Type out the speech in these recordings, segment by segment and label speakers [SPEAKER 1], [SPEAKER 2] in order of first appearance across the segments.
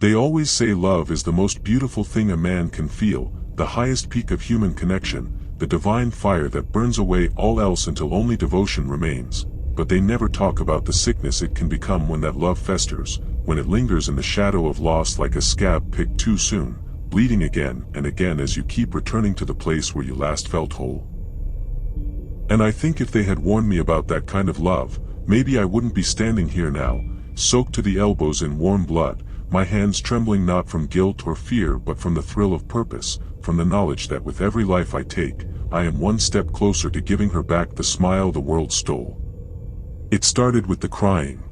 [SPEAKER 1] They always say love is the most beautiful thing a man can feel, the highest peak of human connection, the divine fire that burns away all else until only devotion remains. But they never talk about the sickness it can become when that love festers, when it lingers in the shadow of loss like a scab picked too soon, bleeding again and again as you keep returning to the place where you last felt whole. And I think if they had warned me about that kind of love, maybe I wouldn't be standing here now, soaked to the elbows in warm blood, my hands trembling not from guilt or fear but from the thrill of purpose, from the knowledge that with every life I take, I am one step closer to giving her back the smile the world stole. It started with the crying.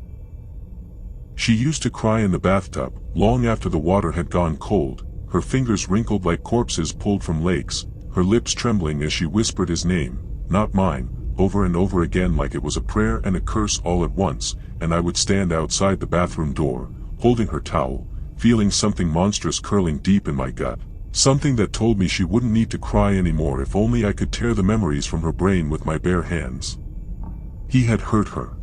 [SPEAKER 1] She used to cry in the bathtub, long after the water had gone cold, her fingers wrinkled like corpses pulled from lakes, her lips trembling as she whispered his name, not mine, over and over again like it was a prayer and a curse all at once, and I would stand outside the bathroom door, holding her towel, feeling something monstrous curling deep in my gut, something that told me she wouldn't need to cry anymore if only I could tear the memories from her brain with my bare hands. He had hurt her.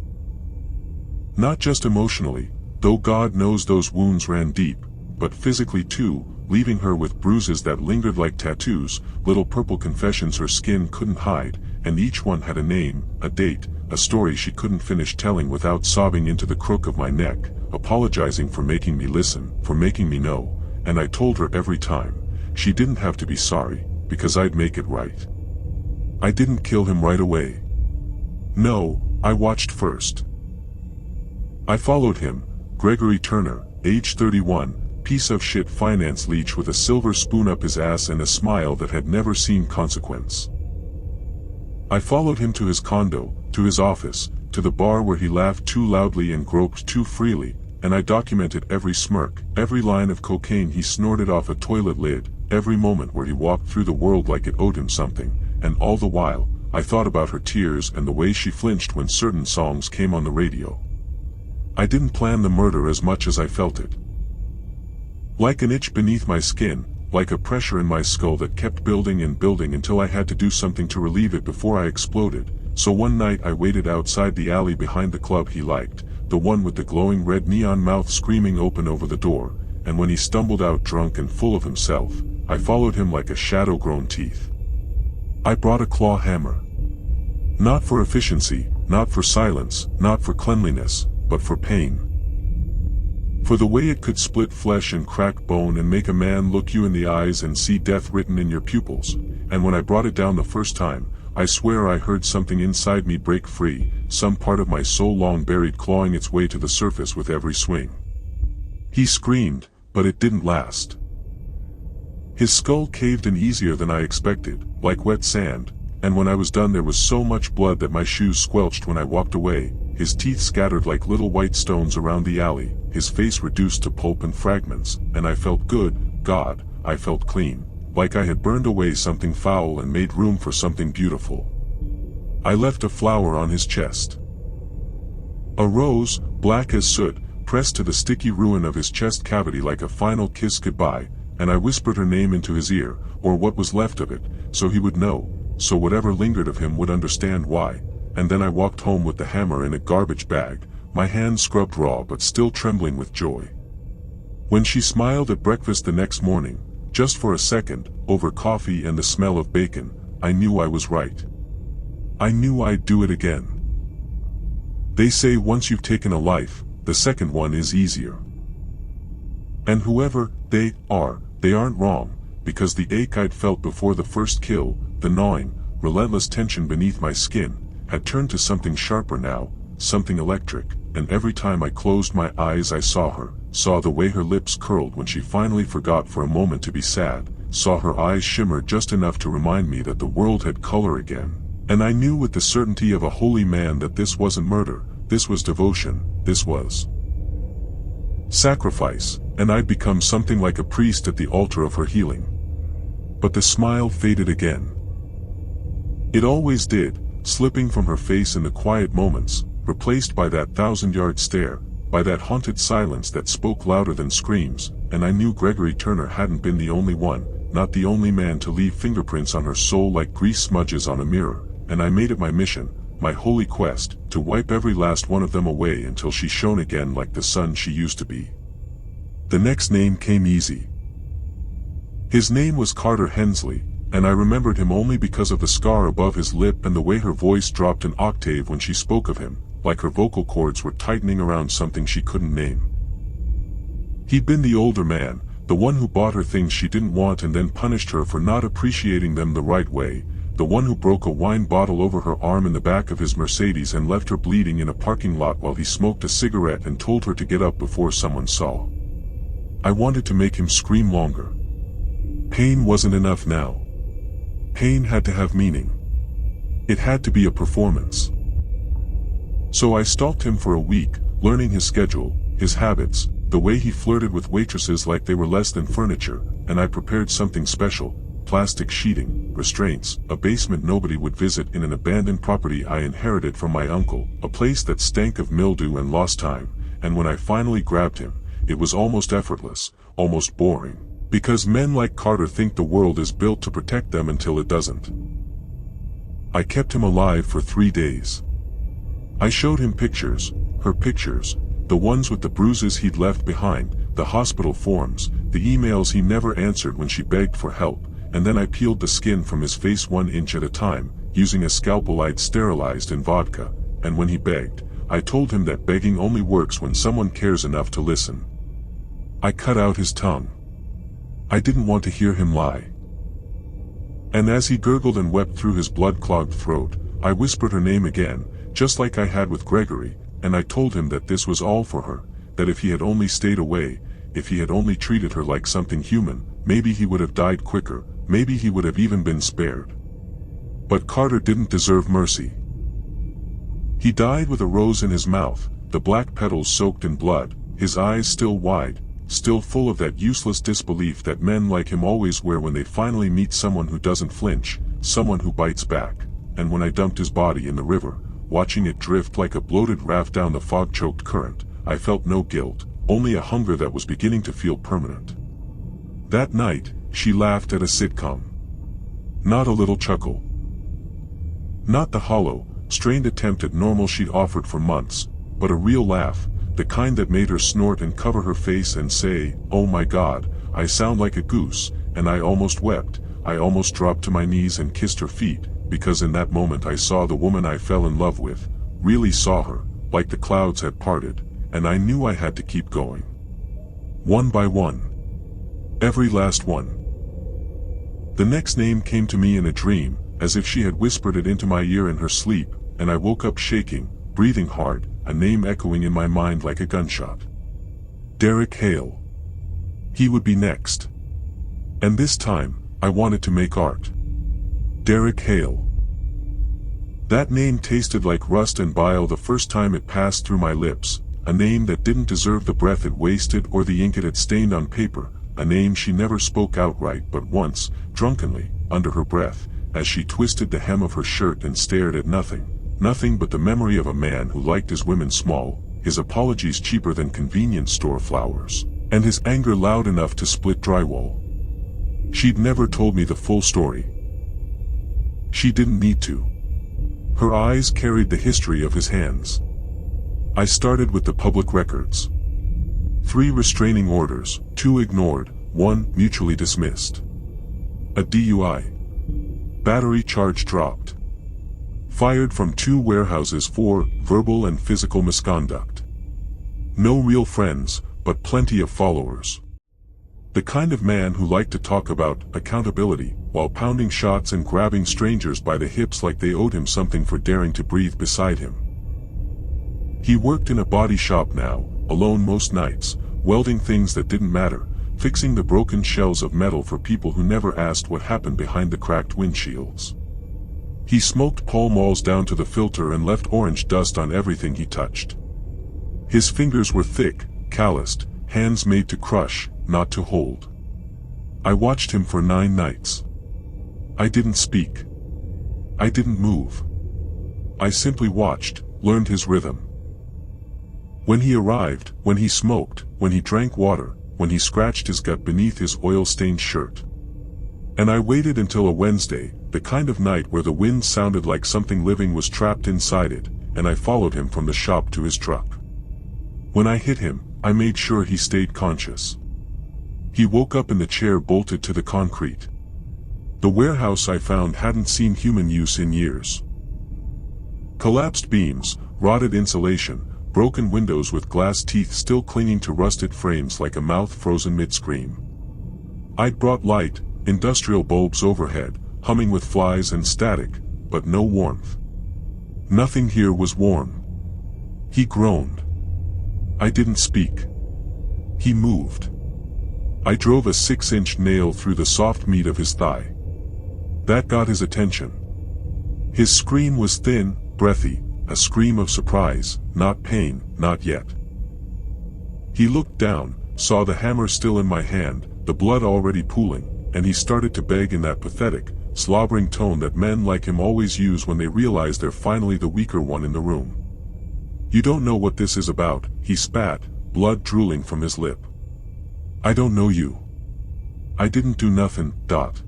[SPEAKER 1] Not just emotionally, though God knows those wounds ran deep, but physically too, leaving her with bruises that lingered like tattoos, little purple confessions her skin couldn't hide, and each one had a name, a date, a story she couldn't finish telling without sobbing into the crook of my neck, apologizing for making me listen, for making me know, and I told her every time, she didn't have to be sorry, because I'd make it right. I didn't kill him right away. No, I watched first. I followed him, Gregory Turner, age 31, piece of shit finance leech with a silver spoon up his ass and a smile that had never seen consequence. I followed him to his condo, to his office, to the bar where he laughed too loudly and groped too freely, and I documented every smirk, every line of cocaine he snorted off a toilet lid, every moment where he walked through the world like it owed him something, and all the while, I thought about her tears and the way she flinched when certain songs came on the radio. I didn't plan the murder as much as I felt it. Like an itch beneath my skin, like a pressure in my skull that kept building and building until I had to do something to relieve it before I exploded, so one night I waited outside the alley behind the club he liked, the one with the glowing red neon mouth screaming open over the door, and when he stumbled out drunk and full of himself, I followed him like a shadow-grown teeth. I brought a claw hammer. Not for efficiency, not for silence, not for cleanliness, but for pain. For the way it could split flesh and crack bone and make a man look you in the eyes and see death written in your pupils, and when I brought it down the first time, I swear I heard something inside me break free, some part of my soul long buried clawing its way to the surface with every swing. He screamed, but it didn't last. His skull caved in easier than I expected, like wet sand, and when I was done there was so much blood that my shoes squelched when I walked away, his teeth scattered like little white stones around the alley, his face reduced to pulp and fragments, and I felt good, God, I felt clean, like I had burned away something foul and made room for something beautiful. I left a flower on his chest. A rose, black as soot, pressed to the sticky ruin of his chest cavity like a final kiss goodbye, and I whispered her name into his ear, or what was left of it, so he would know, so whatever lingered of him would understand why, and then I walked home with the hammer in a garbage bag, my hands scrubbed raw but still trembling with joy. When she smiled at breakfast the next morning, just for a second, over coffee and the smell of bacon, I knew I was right. I knew I'd do it again. They say once you've taken a life, the second one is easier. And whoever they aren't wrong, because the ache I'd felt before the first kill, the gnawing, relentless tension beneath my skin, had turned to something sharper now, something electric, and every time I closed my eyes I saw her, saw the way her lips curled when she finally forgot for a moment to be sad, saw her eyes shimmer just enough to remind me that the world had color again, and I knew with the certainty of a holy man that this wasn't murder, this was devotion, this was sacrifice, and I'd become something like a priest at the altar of her healing. But the smile faded again. It always did, slipping from her face in the quiet moments, replaced by that 1,000-yard stare, by that haunted silence that spoke louder than screams, and I knew Gregory Turner hadn't been the only one, not the only man to leave fingerprints on her soul like grease smudges on a mirror, and I made it my mission, my holy quest, to wipe every last one of them away until she shone again like the sun she used to be. The next name came easy. His name was Carter Hensley, and I remembered him only because of the scar above his lip and the way her voice dropped an octave when she spoke of him, like her vocal cords were tightening around something she couldn't name. He'd been the older man, the one who bought her things she didn't want and then punished her for not appreciating them the right way, the one who broke a wine bottle over her arm in the back of his Mercedes and left her bleeding in a parking lot while he smoked a cigarette and told her to get up before someone saw. I wanted to make him scream longer. Pain wasn't enough now. Pain had to have meaning. It had to be a performance. So I stalked him for a week, learning his schedule, his habits, the way he flirted with waitresses like they were less than furniture, and I prepared something special: plastic sheeting, restraints, a basement nobody would visit in an abandoned property I inherited from my uncle, a place that stank of mildew and lost time, and when I finally grabbed him, it was almost effortless, almost boring, because men like Carter think the world is built to protect them until it doesn't. I kept him alive for 3 days. I showed him pictures, her pictures, the ones with the bruises he'd left behind, the hospital forms, the emails he never answered when she begged for help, and then I peeled the skin from his face 1 inch at a time, using a scalpel I'd sterilized in vodka, and when he begged, I told him that begging only works when someone cares enough to listen. I cut out his tongue. I didn't want to hear him lie. And as he gurgled and wept through his blood-clogged throat, I whispered her name again, just like I had with Gregory, and I told him that this was all for her, that if he had only stayed away, if he had only treated her like something human, maybe he would have died quicker, maybe he would have even been spared. But Carter didn't deserve mercy. He died with a rose in his mouth, the black petals soaked in blood, his eyes still wide, still full of that useless disbelief that men like him always wear when they finally meet someone who doesn't flinch, someone who bites back. And when I dumped his body in the river, watching it drift like a bloated raft down the fog-choked current, I felt no guilt, only a hunger that was beginning to feel permanent. That night, she laughed at a sitcom. Not a little chuckle. Not the hollow, strained attempt at normal she'd offered for months, but a real laugh, the kind that made her snort and cover her face and say, "Oh my God, I sound like a goose," and I almost wept. I almost dropped to my knees and kissed her feet, because in that moment I saw the woman I fell in love with, really saw her, like the clouds had parted, and I knew I had to keep going. One by one. Every last one. The next name came to me in a dream, as if she had whispered it into my ear in her sleep, and I woke up shaking, breathing hard, a name echoing in my mind like a gunshot. Derek Hale. He would be next. And this time, I wanted to make art. Derek Hale. That name tasted like rust and bile the first time it passed through my lips, a name that didn't deserve the breath it wasted or the ink it had stained on paper, a name she never spoke outright but once, drunkenly, under her breath, as she twisted the hem of her shirt and stared at nothing but the memory of a man who liked his women small, his apologies cheaper than convenience store flowers, and his anger loud enough to split drywall. She'd never told me the full story. She didn't need to. Her eyes carried the history of his hands. I started with the public records. 3 restraining orders, 2 ignored, 1 mutually dismissed. A DUI. Battery charge dropped. Fired from 2 warehouses for verbal and physical misconduct. No real friends, but plenty of followers. The kind of man who liked to talk about accountability, while pounding shots and grabbing strangers by the hips like they owed him something for daring to breathe beside him. He worked in a body shop now, alone most nights, welding things that didn't matter, fixing the broken shells of metal for people who never asked what happened behind the cracked windshields. He smoked Pall Malls down to the filter and left orange dust on everything he touched. His fingers were thick, calloused, hands made to crush, not to hold. I watched him for 9 nights. I didn't speak. I didn't move. I simply watched, learned his rhythm. When he arrived, when he smoked, when he drank water, when he scratched his gut beneath his oil-stained shirt. And I waited until a Wednesday, the kind of night where the wind sounded like something living was trapped inside it, and I followed him from the shop to his truck. When I hit him, I made sure he stayed conscious. He woke up in the chair bolted to the concrete. The warehouse I found hadn't seen human use in years. Collapsed beams, rotted insulation, broken windows with glass teeth still clinging to rusted frames like a mouth frozen mid-scream. I'd brought light, industrial bulbs overhead, humming with flies and static, but no warmth. Nothing here was warm. He groaned. I didn't speak. He moved. I drove a 6-inch nail through the soft meat of his thigh. That got his attention. His scream was thin, breathy, a scream of surprise, not pain, not yet. He looked down, saw the hammer still in my hand, the blood already pooling, and he started to beg in that pathetic, slobbering tone that men like him always use when they realize they're finally the weaker one in the room. "You don't know what this is about," he spat, blood drooling from his lip. "I don't know you. I didn't do nothing, dot."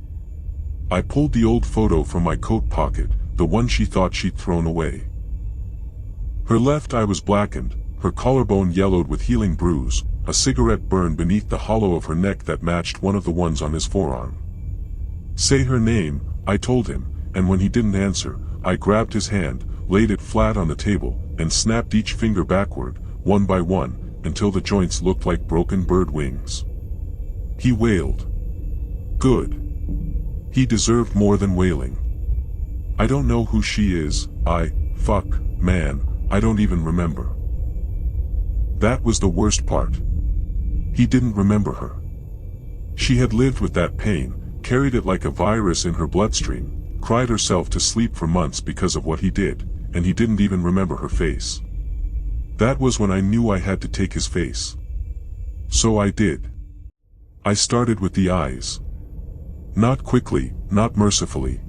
[SPEAKER 1] I pulled the old photo from my coat pocket, the one she thought she'd thrown away. Her left eye was blackened, her collarbone yellowed with healing bruise, a cigarette burned beneath the hollow of her neck that matched one of the ones on his forearm. "Say her name," I told him, and when he didn't answer, I grabbed his hand, laid it flat on the table, and snapped each finger backward, one by one, until the joints looked like broken bird wings. He wailed. Good. He deserved more than wailing. I don't know who she is, man, I don't even remember. That was the worst part. He didn't remember her. She had lived with that pain, carried it like a virus in her bloodstream, cried herself to sleep for months because of what he did, and he didn't even remember her face. That was when I knew I had to take his face. So I did. I started with the eyes. Not quickly, not mercifully.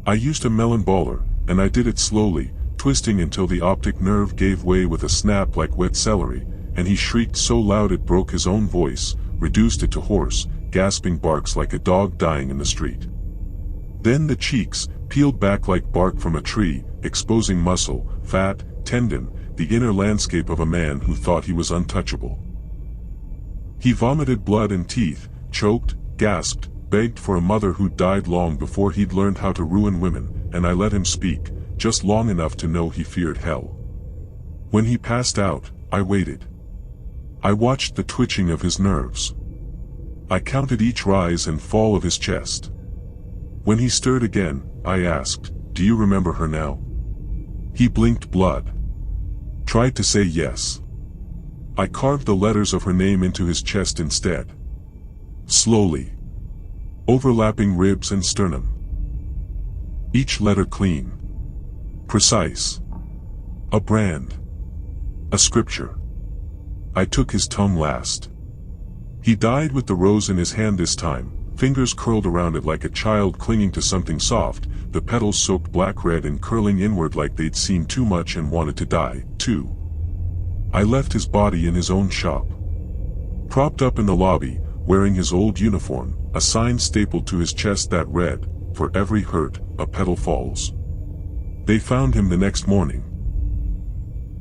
[SPEAKER 1] I used a melon baller, and I did it slowly, twisting until the optic nerve gave way with a snap like wet celery, and he shrieked so loud it broke his own voice, reduced it to hoarse, gasping barks like a dog dying in the street. Then the cheeks, peeled back like bark from a tree, exposing muscle, fat, tendon, the inner landscape of a man who thought he was untouchable. He vomited blood and teeth, choked, gasped, begged for a mother who died long before he'd learned how to ruin women, and I let him speak, just long enough to know he feared hell. When he passed out, I waited. I watched the twitching of his nerves. I counted each rise and fall of his chest. When he stirred again, I asked, "Do you remember her now?" He blinked blood. Tried to say yes. I carved the letters of her name into his chest instead. Slowly. Overlapping ribs and sternum. Each letter clean. Precise. A brand. A scripture. I took his tongue last. He died with the rose in his hand this time, fingers curled around it like a child clinging to something soft, the petals soaked black red and curling inward like they'd seen too much and wanted to die, too. I left his body in his own shop. Propped up in the lobby, wearing his old uniform, a sign stapled to his chest that read, "For every hurt, a petal falls." They found him the next morning.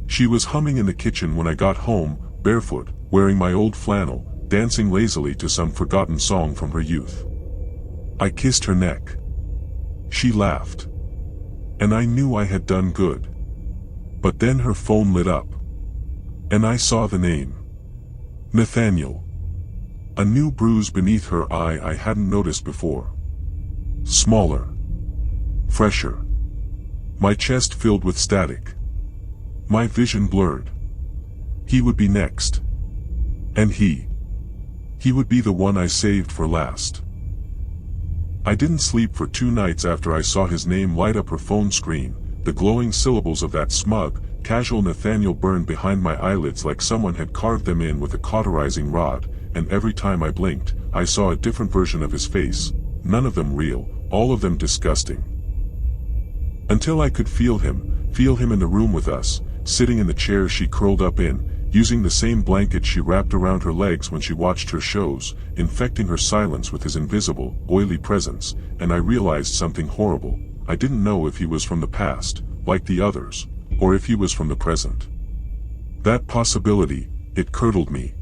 [SPEAKER 1] She was humming in the kitchen when I got home, barefoot, wearing my old flannel, dancing lazily to some forgotten song from her youth. I kissed her neck. She laughed. And I knew I had done good. But then her phone lit up. And I saw the name. Nathaniel. A new bruise beneath her eye I hadn't noticed before. Smaller. Fresher. My chest filled with static. My vision blurred. He would be next. And he would be the one I saved for last. I didn't sleep for 2 nights after I saw his name light up her phone screen, the glowing syllables of that smug, casual Nathaniel burned behind my eyelids like someone had carved them in with a cauterizing rod, and every time I blinked, I saw a different version of his face, none of them real, all of them disgusting. Until I could feel him in the room with us, sitting in the chair she curled up in, using the same blanket she wrapped around her legs when she watched her shows, infecting her silence with his invisible, oily presence, and I realized something horrible. I didn't know if he was from the past, like the others, or if he was from the present. That possibility, it curdled me.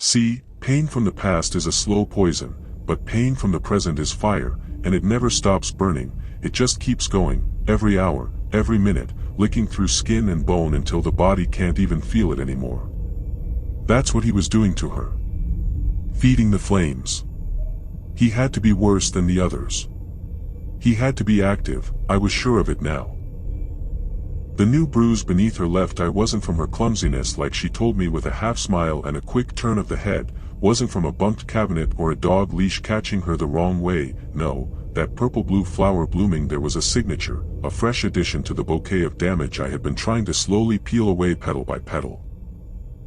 [SPEAKER 1] See, pain from the past is a slow poison, but pain from the present is fire, and it never stops burning, it just keeps going, every hour, every minute, licking through skin and bone until the body can't even feel it anymore. That's what he was doing to her. Feeding the flames. He had to be worse than the others. He had to be active, I was sure of it now. The new bruise beneath her left eye wasn't from her clumsiness like she told me with a half smile and a quick turn of the head, wasn't from a bumped cabinet or a dog leash catching her the wrong way, no, that purple-blue flower blooming there was a signature, a fresh addition to the bouquet of damage I had been trying to slowly peel away petal by petal.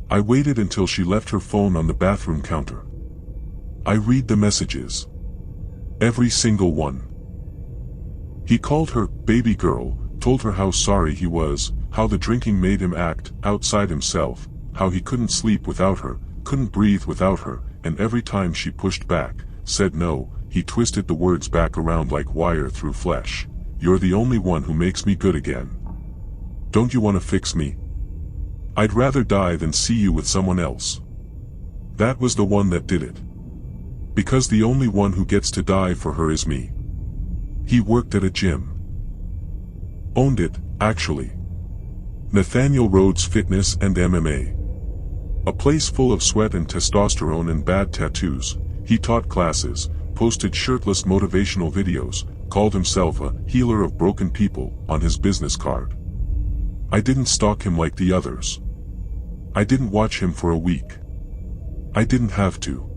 [SPEAKER 1] I waited until she left her phone on the bathroom counter. I read the messages. Every single one. He called her baby girl, told her how sorry he was, how the drinking made him act outside himself, how he couldn't sleep without her, couldn't breathe without her, and every time she pushed back, said no, he twisted the words back around like wire through flesh. You're the only one who makes me good again. Don't you want to fix me? I'd rather die than see you with someone else. That was the one that did it. Because the only one who gets to die for her is me. He worked at a gym. Owned it, actually. Nathaniel Rhodes Fitness and MMA. A place full of sweat and testosterone and bad tattoos. He taught classes, posted shirtless motivational videos, called himself a healer of broken people on his business card. I didn't stalk him like the others. I didn't watch him for a week. I didn't have to.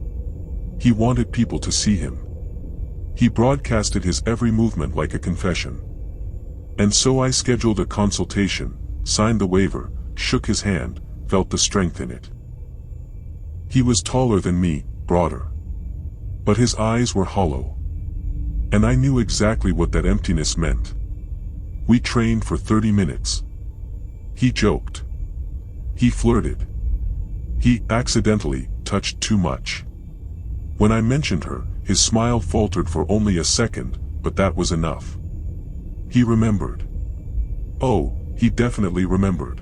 [SPEAKER 1] He wanted people to see him. He broadcasted his every movement like a confession. And so I scheduled a consultation, signed the waiver, shook his hand, felt the strength in it. He was taller than me, broader. But his eyes were hollow. And I knew exactly what that emptiness meant. We trained for 30 minutes. He joked. He flirted. He accidentally touched too much. When I mentioned her, his smile faltered for only a second, but that was enough. He remembered. Oh, he definitely remembered.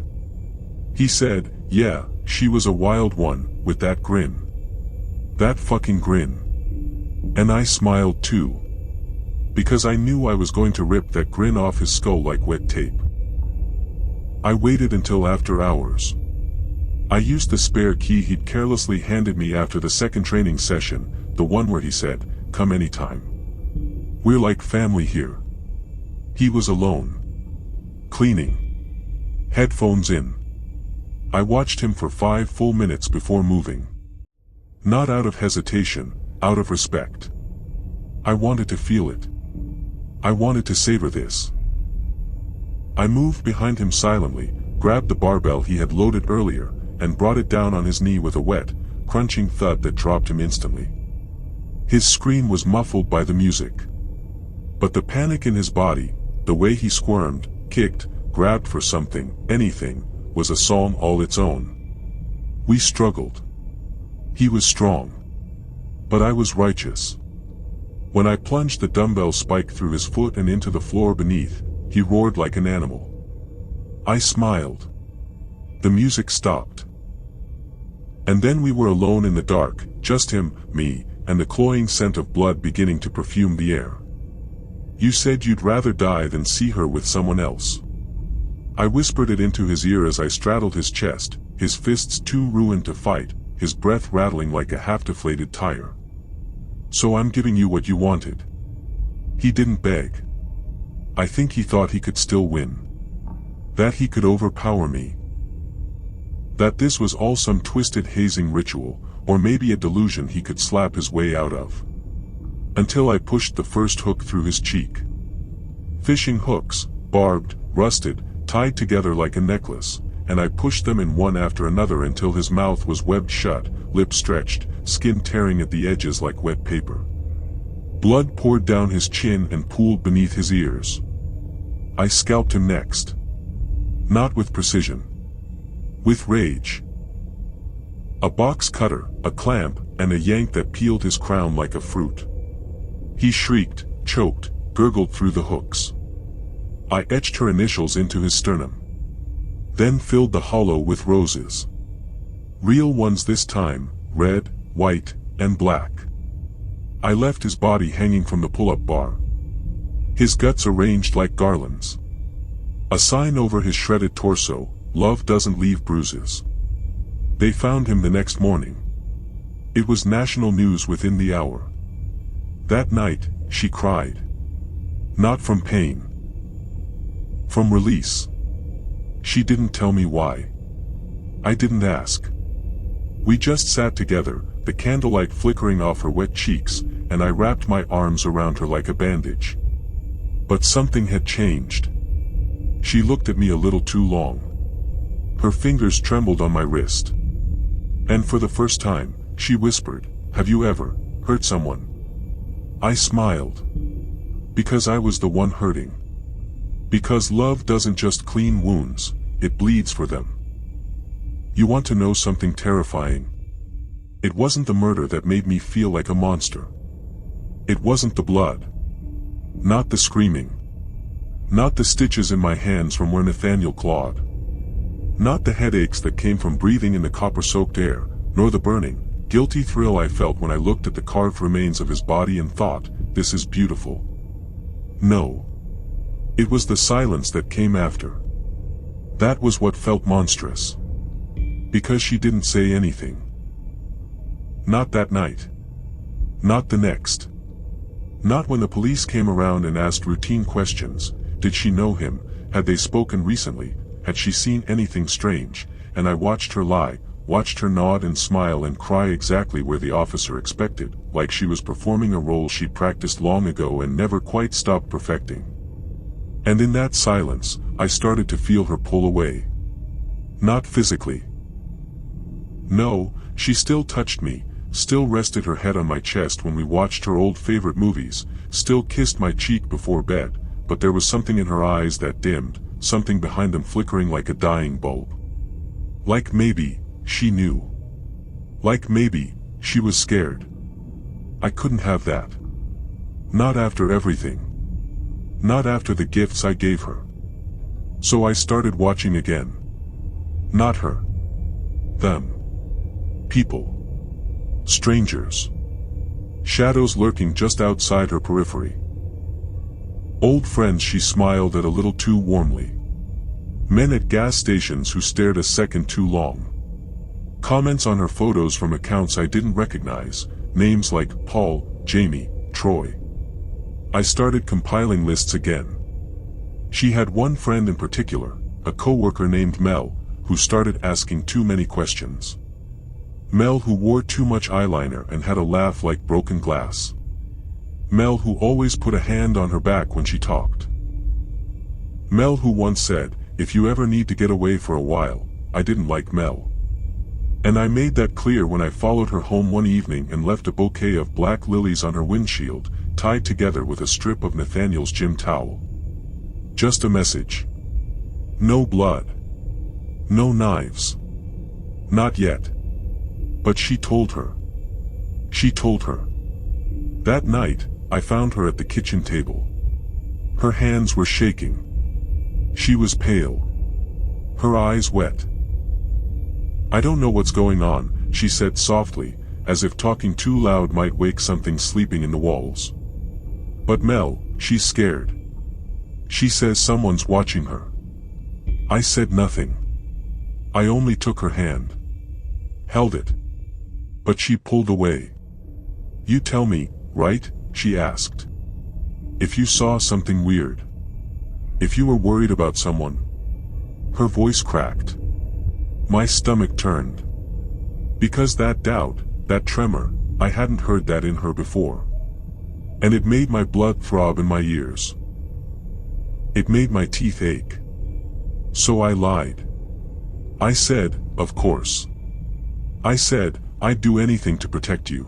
[SPEAKER 1] He said, yeah, she was a wild one, with that grin. That fucking grin. And I smiled too. Because I knew I was going to rip that grin off his skull like wet tape. I waited until after hours. I used the spare key he'd carelessly handed me after the second training session, the one where he said, come anytime. We're like family here. He was alone. Cleaning. Headphones in. I watched him for 5 full minutes before moving. Not out of hesitation, out of respect. I wanted to feel it. I wanted to savor this. I moved behind him silently, grabbed the barbell he had loaded earlier, and brought it down on his knee with a wet, crunching thud that dropped him instantly. His scream was muffled by the music. But the panic in his body, the way he squirmed, kicked, grabbed for something, anything, was a song all its own. We struggled. He was strong. But I was righteous. When I plunged the dumbbell spike through his foot and into the floor beneath, he roared like an animal. I smiled. The music stopped. And then we were alone in the dark, just him, me, and the cloying scent of blood beginning to perfume the air. You said you'd rather die than see her with someone else. I whispered it into his ear as I straddled his chest, his fists too ruined to fight, his breath rattling like a half-deflated tire. So I'm giving you what you wanted. He didn't beg. I think he thought he could still win. That he could overpower me. That this was all some twisted hazing ritual, or maybe a delusion he could slap his way out of. Until I pushed the first hook through his cheek. Fishing hooks, barbed, rusted, tied together like a necklace, and I pushed them in one after another until his mouth was webbed shut, lips stretched, skin tearing at the edges like wet paper. Blood poured down his chin and pooled beneath his ears. I scalped him next. Not with precision. With rage. A box cutter, a clamp, and a yank that peeled his crown like a fruit. He shrieked, choked, gurgled through the hooks. I etched her initials into his sternum. Then filled the hollow with roses. Real ones this time, red, white, and black. I left his body hanging from the pull-up bar. His guts arranged like garlands. A sign over his shredded torso, "Love doesn't leave bruises." They found him the next morning. It was national news within the hour. That night, she cried. Not from pain. From release. She didn't tell me why. I didn't ask. We just sat together, the candlelight flickering off her wet cheeks, and I wrapped my arms around her like a bandage. But something had changed. She looked at me a little too long. Her fingers trembled on my wrist. And for the first time, she whispered, "Have you ever hurt someone?" I smiled. Because I was the one hurting. Because love doesn't just clean wounds, it bleeds for them. You want to know something terrifying? It wasn't the murder that made me feel like a monster. It wasn't the blood. Not the screaming. Not the stitches in my hands from where Nathaniel clawed. Not the headaches that came from breathing in the copper-soaked air, nor the burning, guilty thrill I felt when I looked at the carved remains of his body and thought, "This is beautiful." No. It was the silence that came after. That was what felt monstrous. Because she didn't say anything. Not that night. Not the next. Not when the police came around and asked routine questions. Did she know him? Had they spoken recently? Had she seen anything strange? And I watched her lie, watched her nod and smile and cry exactly where the officer expected, like she was performing a role she'd practiced long ago and never quite stopped perfecting. And in that silence, I started to feel her pull away. Not physically. No, she still touched me, still rested her head on my chest when we watched her old favorite movies, still kissed my cheek before bed, but there was something in her eyes that dimmed, something behind them flickering like a dying bulb. Like maybe, she knew. Like maybe, she was scared. I couldn't have that. Not after everything. Not after the gifts I gave her. So I started watching again. Not her. Them. People. Strangers. Shadows lurking just outside her periphery. Old friends she smiled at a little too warmly. Men at gas stations who stared a second too long. Comments on her photos from accounts I didn't recognize, names like Paul, Jamie, Troy. I started compiling lists again. She had one friend in particular, a coworker named Mel, who started asking too many questions. Mel who wore too much eyeliner and had a laugh like broken glass. Mel who always put a hand on her back when she talked. Mel who once said, "If you ever need to get away for a while." I didn't like Mel. And I made that clear when I followed her home one evening and left a bouquet of black lilies on her windshield, tied together with a strip of Nathaniel's gym towel. Just a message. No blood. No knives. Not yet. But she told her. She told her. That night, I found her at the kitchen table. Her hands were shaking. She was pale. Her eyes wet. "I don't know what's going on," she said softly, as if talking too loud might wake something sleeping in the walls. "But Mel, she's scared. She says someone's watching her." I said nothing. I only took her hand. Held it. But she pulled away. "You tell me, right?" she asked. "If you saw something weird. If you were worried about someone." Her voice cracked. My stomach turned. Because that doubt, that tremor, I hadn't heard that in her before. And it made my blood throb in my ears. It made my teeth ache. So I lied. I said, "Of course." I said, "I'd do anything to protect you."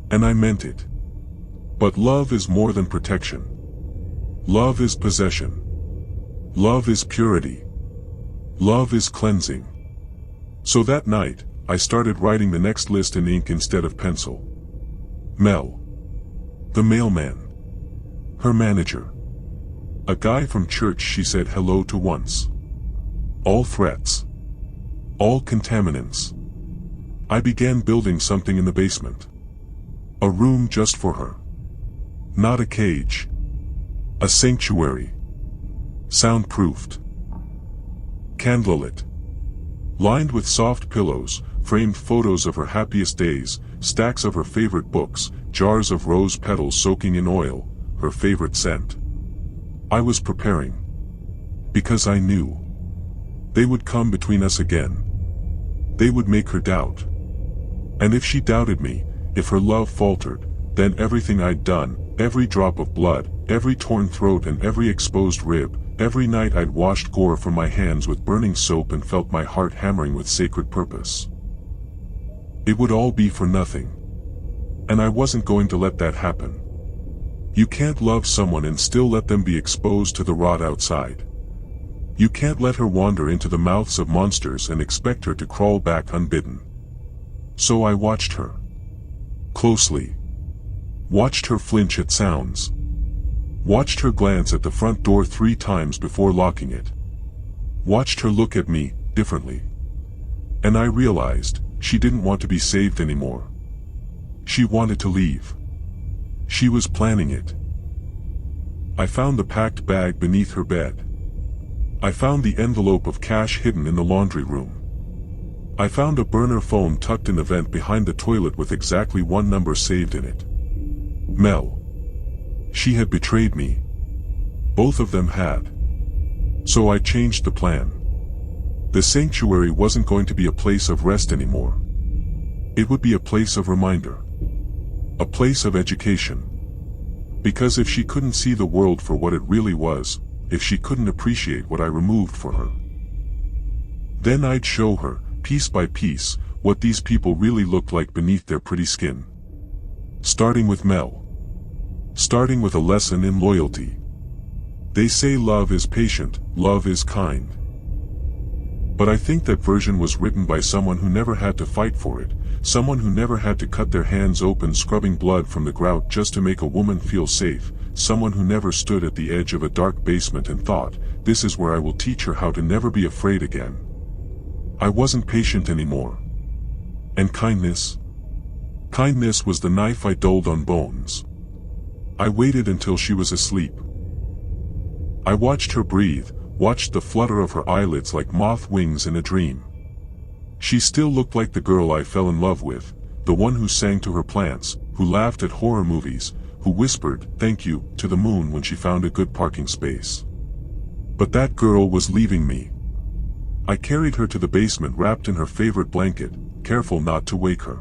[SPEAKER 1] And I meant it. But love is more than protection. Love is possession. Love is purity. Love is cleansing. So that night, I started writing the next list in ink instead of pencil. Mel. The mailman. Her manager. A guy from church she said hello to once. All threats. All contaminants. I began building something in the basement. A room just for her. Not a cage. A sanctuary. Soundproofed. Candlelit. Lined with soft pillows, framed photos of her happiest days, stacks of her favorite books, jars of rose petals soaking in oil, her favorite scent. I was preparing. Because I knew. They would come between us again. They would make her doubt. And if she doubted me, if her love faltered, then everything I'd done, every drop of blood, every torn throat and every exposed rib, every night I'd washed gore from my hands with burning soap and felt my heart hammering with sacred purpose. It would all be for nothing. And I wasn't going to let that happen. You can't love someone and still let them be exposed to the rot outside. You can't let her wander into the mouths of monsters and expect her to crawl back unbidden. So I watched her. Closely. Watched her flinch at sounds. Watched her glance at the front door 3 times before locking it. Watched her look at me, differently. And I realized, she didn't want to be saved anymore. She wanted to leave. She was planning it. I found the packed bag beneath her bed. I found the envelope of cash hidden in the laundry room. I found a burner phone tucked in a vent behind the toilet with exactly 1 number saved in it. Mel. She had betrayed me. Both of them had. So I changed the plan. The sanctuary wasn't going to be a place of rest anymore. It would be a place of reminder. A place of education. Because if she couldn't see the world for what it really was, if she couldn't appreciate what I removed for her, then I'd show her, piece by piece, what these people really looked like beneath their pretty skin. Starting with Mel. Starting with a lesson in loyalty. They say love is patient, love is kind. But I think that version was written by someone who never had to fight for it, someone who never had to cut their hands open scrubbing blood from the grout just to make a woman feel safe, someone who never stood at the edge of a dark basement and thought, this is where I will teach her how to never be afraid again. I wasn't patient anymore. And kindness? Kindness was the knife I dulled on bones. I waited until she was asleep. I watched her breathe, watched the flutter of her eyelids like moth wings in a dream. She still looked like the girl I fell in love with, the one who sang to her plants, who laughed at horror movies, who whispered, thank you, to the moon when she found a good parking space. But that girl was leaving me. I carried her to the basement wrapped in her favorite blanket, careful not to wake her.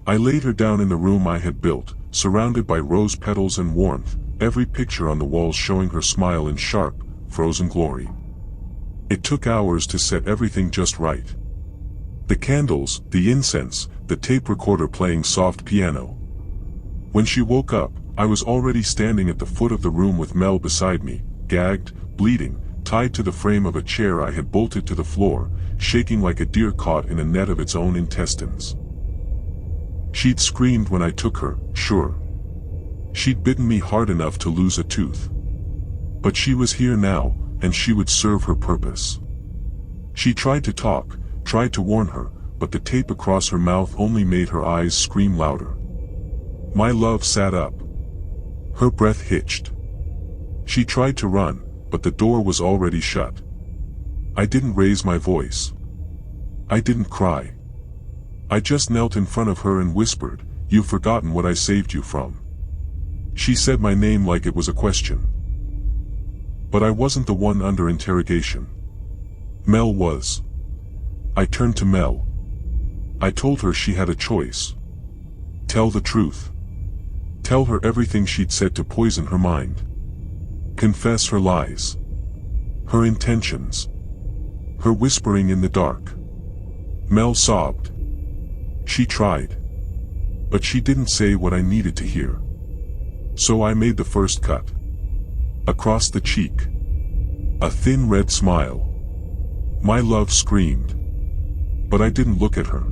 [SPEAKER 1] I laid her down in the room I had built, surrounded by rose petals and warmth, every picture on the walls showing her smile in sharp, frozen glory. It took hours to set everything just right. The candles, the incense, the tape recorder playing soft piano. When she woke up, I was already standing at the foot of the room with Mel beside me, gagged, bleeding, tied to the frame of a chair I had bolted to the floor, shaking like a deer caught in a net of its own intestines. She'd screamed when I took her, sure. She'd bitten me hard enough to lose a tooth. But she was here now, and she would serve her purpose. She tried to talk, tried to warn her, but the tape across her mouth only made her eyes scream louder. My love sat up. Her breath hitched. She tried to run, but the door was already shut. I didn't raise my voice. I didn't cry. I just knelt in front of her and whispered, "You've forgotten what I saved you from." She said my name like it was a question. But I wasn't the one under interrogation. Mel was. I turned to Mel. I told her she had a choice. Tell the truth. Tell her everything she'd said to poison her mind. Confess her lies. Her intentions. Her whispering in the dark. Mel sobbed. She tried. But she didn't say what I needed to hear. So I made the first cut. Across the cheek. A thin red smile. My love screamed. But I didn't look at her.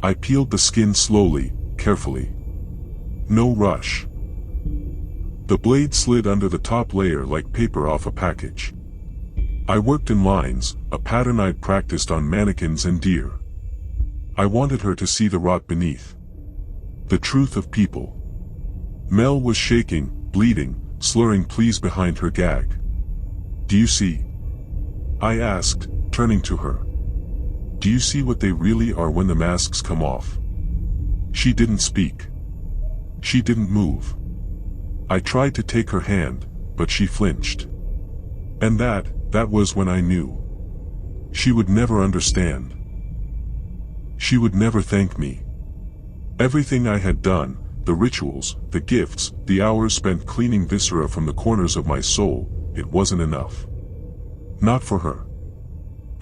[SPEAKER 1] I peeled the skin slowly, carefully. No rush. The blade slid under the top layer like paper off a package. I worked in lines, a pattern I'd practiced on mannequins and deer. I wanted her to see the rot beneath. The truth of people. Mel was shaking, bleeding, slurring pleas behind her gag. "Do you see?" I asked, turning to her. "Do you see what they really are when the masks come off?" She didn't speak. She didn't move. I tried to take her hand, but she flinched. And that was when I knew. She would never understand. She would never thank me. Everything I had done, the rituals, the gifts, the hours spent cleaning viscera from the corners of my soul, it wasn't enough. Not for her.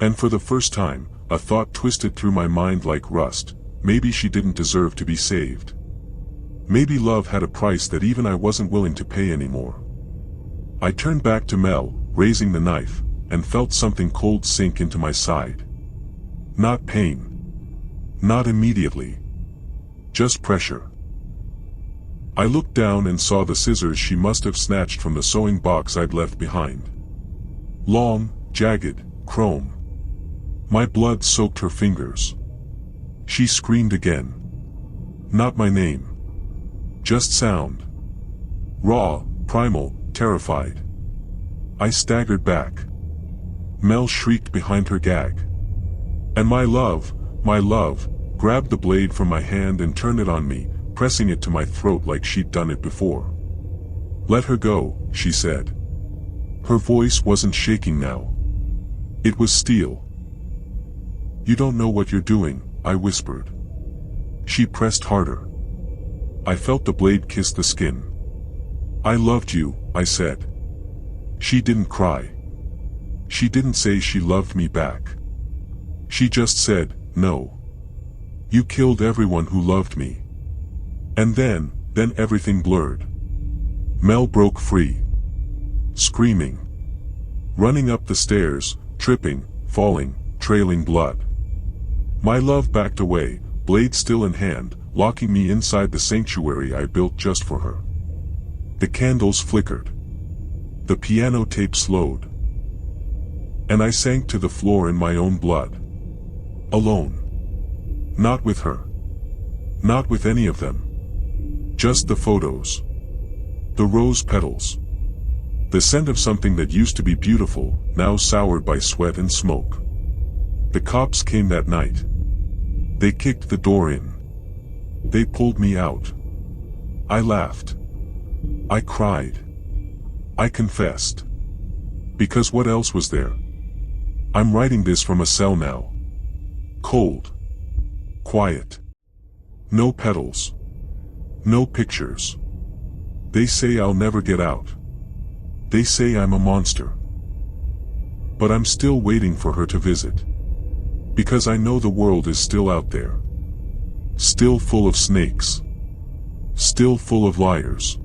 [SPEAKER 1] And for the first time, a thought twisted through my mind like rust: maybe she didn't deserve to be saved. Maybe love had a price that even I wasn't willing to pay anymore. I turned back to Mel, raising the knife, and felt something cold sink into my side. Not pain. Not immediately. Just pressure. I looked down and saw the scissors she must have snatched from the sewing box I'd left behind. Long, jagged, chrome. My blood soaked her fingers. She screamed again. Not my name. Just sound. Raw, primal, terrified. I staggered back. Mel shrieked behind her gag. And my love, grabbed the blade from my hand and turned it on me, pressing it to my throat like she'd done it before. "Let her go," she said. Her voice wasn't shaking now. It was steel. "You don't know what you're doing," I whispered. She pressed harder. I felt the blade kiss the skin. "I loved you," I said. She didn't cry. She didn't say she loved me back. She just said, "No. You killed everyone who loved me." And then everything blurred. Mel broke free. Screaming. Running up the stairs, tripping, falling, trailing blood. My love backed away, blade still in hand, locking me inside the sanctuary I built just for her. The candles flickered. The piano tape slowed. And I sank to the floor in my own blood. Alone. Not with her. Not with any of them. Just the photos. The rose petals. The scent of something that used to be beautiful, now soured by sweat and smoke. The cops came that night. They kicked the door in. They pulled me out. I laughed. I cried. I confessed. Because what else was there? I'm writing this from a cell now. Cold. Quiet. No petals. No pictures. They say I'll never get out. They say I'm a monster. But I'm still waiting for her to visit. Because I know the world is still out there. Still full of snakes. Still full of liars.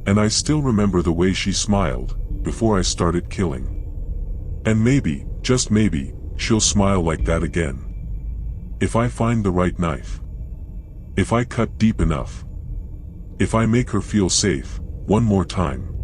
[SPEAKER 1] And I still remember the way she smiled, before I started killing. And maybe, just maybe, she'll smile like that again. If I find the right knife. If I cut deep enough. If I make her feel safe, one more time.